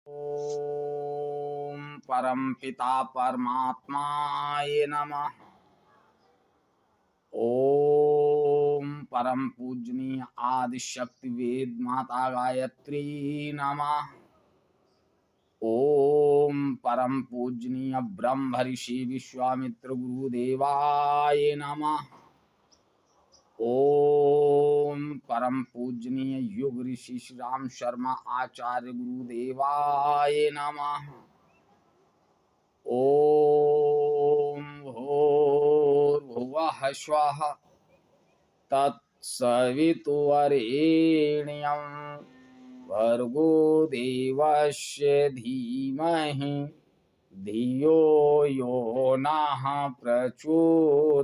ओम परम पिता परमात्माय नमः। ओम परम पूजनीय आदि शक्ति वेद माता गायत्री नमः। ओम परम पूजनीय ब्रह्म ऋषि विश्वामित्र गुरुदेवाय नमः। ओम परम पूजनीय युग ऋषि श्री राम शर्मा आचार्य गुरुदेवाय नमः। ओम भूर्भुवः स्वः तत्सवितुर्वरेण्यं भर्गो देवस्य धीमहि धियो यो नः प्रचोदयात्।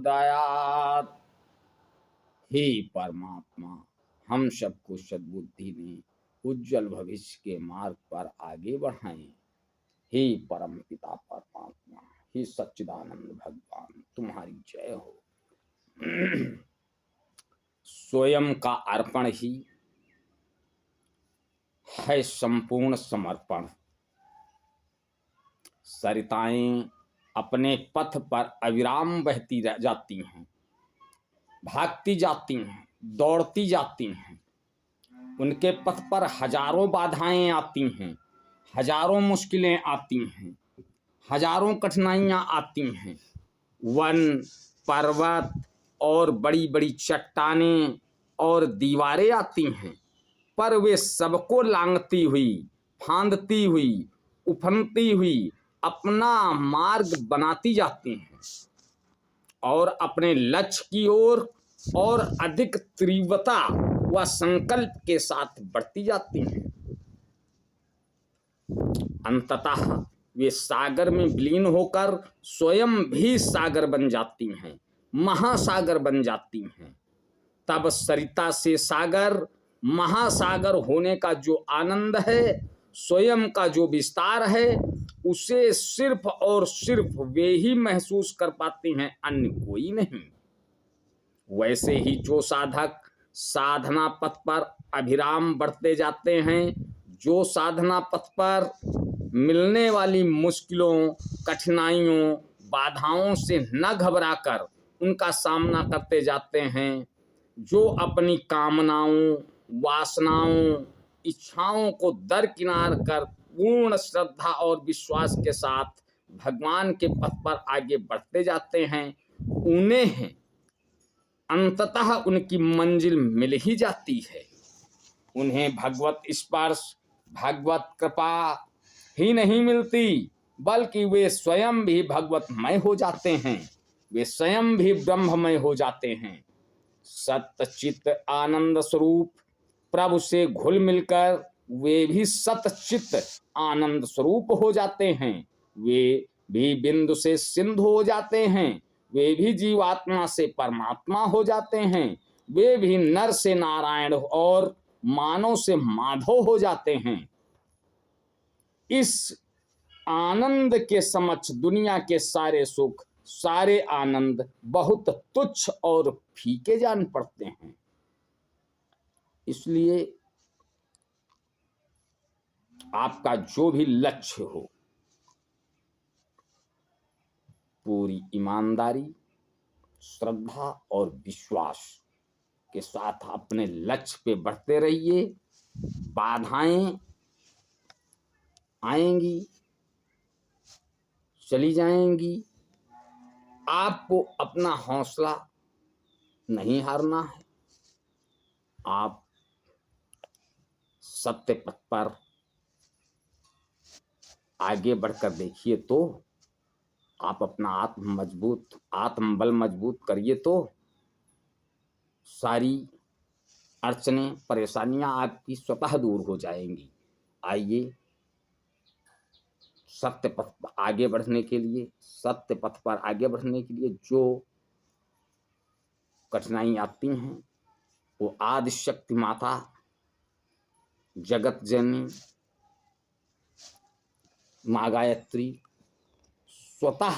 हे परमात्मा, हम सबको सद्बुद्धि में उज्जवल भविष्य के मार्ग पर आगे बढ़ाएं। हे परम पिता परमात्मा, हे सच्चिदानंद भगवान, तुम्हारी जय हो। स्वयं का अर्पण ही है संपूर्ण समर्पण। सरिताएं अपने पथ पर अविराम बहती रह जाती हैं, भागती जाती हैं, दौड़ती जाती हैं। उनके पथ पर हजारों बाधाएं आती हैं, हजारों मुश्किलें आती हैं, हजारों कठिनाइयां आती हैं। वन, पर्वत और बड़ी बड़ी चट्टानें और दीवारें आती हैं, पर वे सबको लांघती हुई, फांदती हुई, उफनती हुई अपना मार्ग बनाती जाती हैं और अपने लक्ष्य की ओर और अधिक तीव्रता व संकल्प के साथ बढ़ती जाती हैं। अंततः वे सागर में विलीन होकर स्वयं भी सागर बन जाती हैं, महासागर बन जाती हैं। तब सरिता से सागर, महासागर होने का जो आनंद है, स्वयं का जो विस्तार है, उसे सिर्फ और सिर्फ वे ही महसूस कर पाते हैं, अन्य कोई नहीं। वैसे ही जो साधक साधना पथ पर अभिराम बढ़ते जाते हैं, जो साधना पथ पर मिलने वाली मुश्किलों, कठिनाइयों, बाधाओं से न घबराकर उनका सामना करते जाते हैं, जो अपनी कामनाओं, वासनाओं, इच्छाओं को दरकिनार कर पूर्ण श्रद्धा और विश्वास के साथ भगवान के पथ पर आगे बढ़ते जाते हैं, उन्हें अंततः उनकी मंजिल मिल ही जाती है। उन्हें भगवत स्पर्श, भगवत कृपा ही नहीं मिलती, बल्कि वे स्वयं भी भगवतमय हो जाते हैं, वे स्वयं भी ब्रह्ममय हो जाते हैं। सतचित आनंद स्वरूप प्रभु से घुल मिलकर वे भी सतचित आनंद स्वरूप हो जाते हैं। वे भी बिंदु से सिंधु हो जाते हैं, वे भी जीवात्मा से परमात्मा हो जाते हैं, वे भी नर से नारायण और मानव से माधव हो जाते हैं। इस आनंद के समक्ष दुनिया के सारे सुख, सारे आनंद बहुत तुच्छ और फीके जान पड़ते हैं। इसलिए आपका जो भी लक्ष्य हो, पूरी ईमानदारी, श्रद्धा और विश्वास के साथ अपने लक्ष्य पे बढ़ते रहिए। बाधाएं आएंगी, चली जाएंगी, आपको अपना हौसला नहीं हारना है। आप सत्य पथ पर आगे बढ़कर देखिए तो आप अपना आत्मबल मजबूत करिए तो सारी अड़चनें, परेशानियां आपकी स्वतः दूर हो जाएंगी। आइए सत्य पथ पर आगे बढ़ने के लिए, सत्य पथ पर आगे बढ़ने के लिए जो कठिनाई आती हैं, वो आदि शक्ति माता जगत जननी माँ गायत्री स्वतः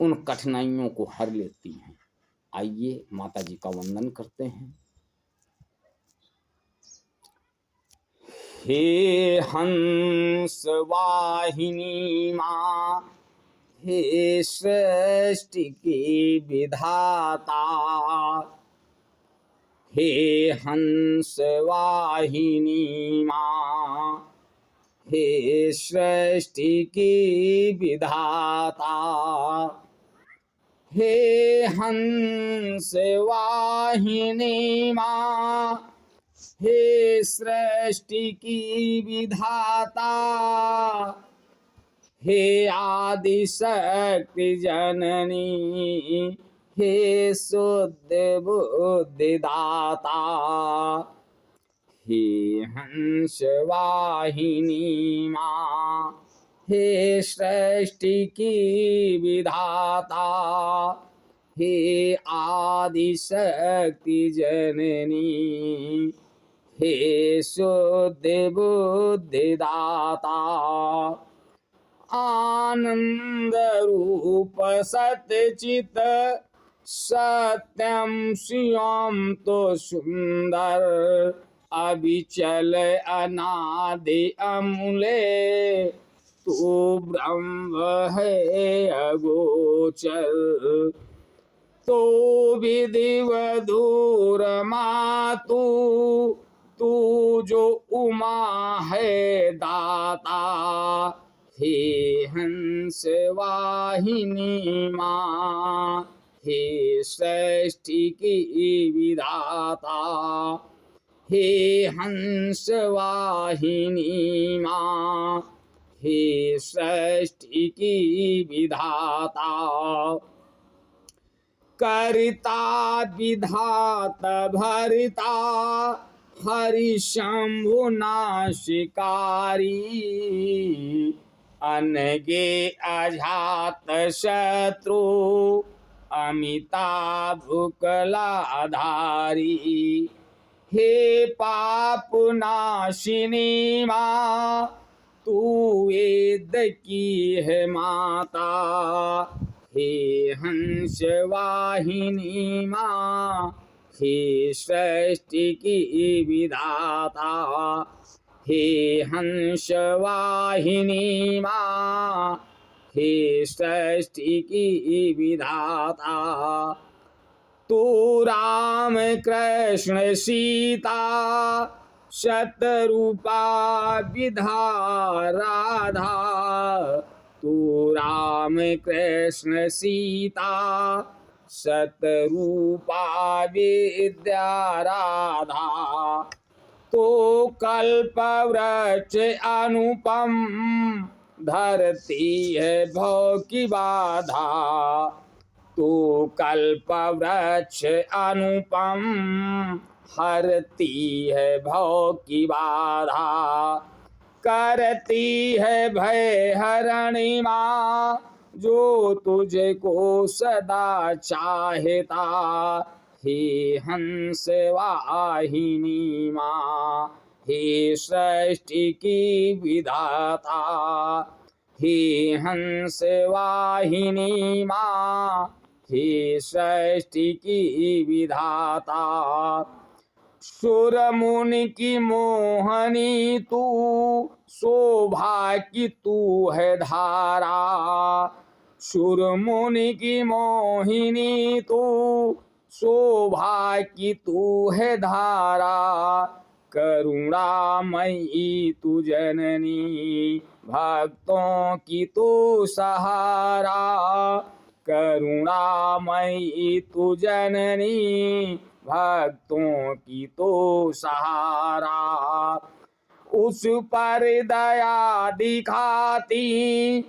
उन कठिनाइयों को हर लेती हैं। आइए माता जी का वंदन करते हैं। हे हंस वाहिनी माँ, हे सृष्टि की विधाता, हे हंस वाहिनी माँ, हे सृष्टि की विधाता, हे हंस वाहिनी माँ, हे सृष्टि की विधाता, हे आदि शक्ति जननी, हे शुद्ध बुद्धि दाता, हे हंस वाहिनी माँ, हे सृष्टि की विधाता, हे आदि शक्ति जननी, हे शुद्ध बुद्धि दाता, आनंद रूप सत्यचित सत्यम शिवम तो सुंदर, अविचल अनादि अमूल्य, तू ब्रह्म है अगोचर, तो विधिव दूर मातु, तू जो उमा है दाता, हे हंस वाहिनी माँ, हे सृष्टि की विधाता, हे हंस वाहिनी माँ, हे सृष्टि की विधाता, करता विधात भरता, हरि शंभु नाशिकारी, अनगे अजात शत्रु, अमिताभ कलाधारी, हे पाप नाशिनी माँ, तू वेद की है माता, हे हंस वाहिनी माँ, हे सृष्टि की विधाता, हे हंस वाहिनी माँ, हे सृष्टि की विधाता, तू राम कृष्ण सीता शतरूपा विधा राधा, तू राम कृष्ण सीता शतरूपा विद्या राधा, तो कल्प वृक्ष अनुपम, धरती है भव की बाधा, तो कल्प वृक्ष अनुपम, हरती है भव की बाधा, करती है भय हरणी माँ, जो तुझको सदा चाहता, हे हंस वाहिनी माँ, हे सृष्टि की विधाता, हे हंस वाहिनी माँ, हे सृष्टि की विधाता, सुर मुनि की मोहनी तू, शोभा की तू है धारा, सुर मुनि की मोहिनी तू, शोभा की तू है धारा, करुणामयी तू जननी, भक्तों की तू सहारा, करुणामयी तू जननी, भक्तों की तो सहारा, उस पर दया दिखाती,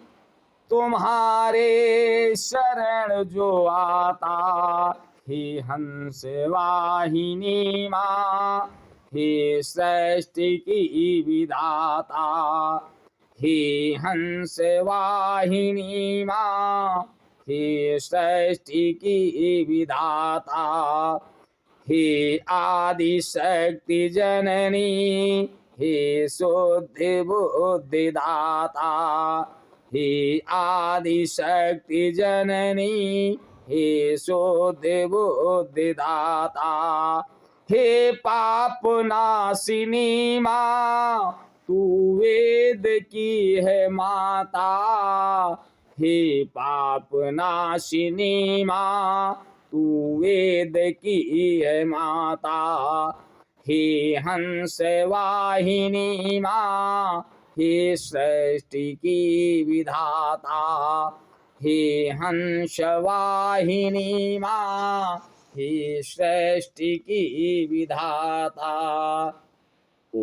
तुम्हारे शरण जो आता, हे हंस वाहिनी माँ, हे सृष्टि की विधाता, हे हंस वाहिनी माँ, हे सृष्टि की विधाता, हे आदि शक्ति जननी, हे शुद्ध बुद्धि दाता, हे आदि शक्ति जननी, हे शुद्ध बुद्धि दाता, हे पाप नाशिनी माँ तू वेद की है माता। हे पाप नाशिनी माँ तू वेद की है माता। हे हंस वाहिनी माँ हे सृष्टि की विधाता। हे हंस वाहिनी माँ हे सृष्टि की विधाता। ओ